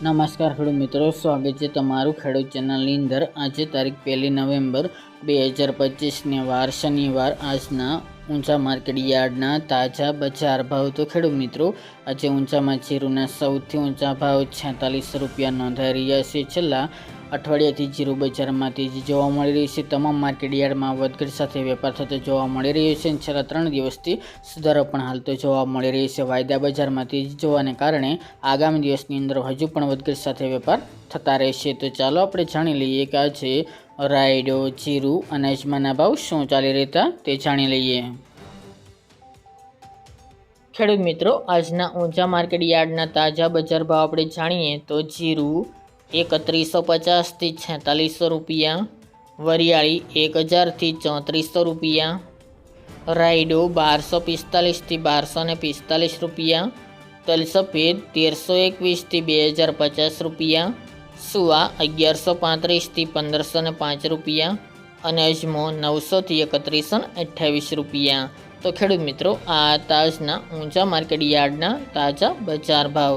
નમસ્કાર ખેડૂત મિત્રો, સ્વાગત છે તમારું ખેડૂત ચેનલની અંદર। આજે તારીખ 1 નવેમ્બર 2025 વાર શનિવાર આજના ઊંચા માર્કેટ યાર્ડના તાજા બજાર ભાવ। તો ખેડૂત મિત્રો, આજે ઊંચામાં જીરુના સૌથી ઊંચા ભાવ 46 રૂપિયા નોંધાઈ રહ્યા છે। છેલ્લા અઠવાડિયાથી જીરું બજારમાં તેજી જોવા મળી રહી છે। તમામ માર્કેટ યાર્ડમાં વધઘટ સાથે વેપાર થતો જોવા મળી રહ્યો છે। છેલ્લા 3 દિવસથી સુધારો પણ હાલ તો જોવા મળી રહ્યો છે। વાયદા બજારમાં તેજી જોવાને કારણે આગામી દિવસની અંદર હજુ પણ વધઘટ સાથે વેપાર થતા રહેશે। તો ચાલો આપણે જાણી લઈએ કે આજે રાયડો, જીરું, અનાજમાંના ભાવ શું ચાલી રહેતા તે જાણી લઈએ। ખેડૂત મિત્રો, આજના ઊંચા માર્કેટ યાર્ડના તાજા બજાર ભાવ આપણે જાણીએ તો જીરું 3150 થી 4600 રૂપિયા, વરિયાળી 1000 થી 3400 રૂપિયા, રાયડો 1245 થી 1245 રૂપિયા, તલ સફેદ 1321 થી 2050 રૂપિયા, સુવા 1135 થી 1505 રૂપિયા અને અજમો 900 થી 3128 રૂપિયા। તો ખેડૂત મિત્રો, આ તાજના ઊંચા માર્કેટ યાર્ડના તાજા બજાર ભાવ।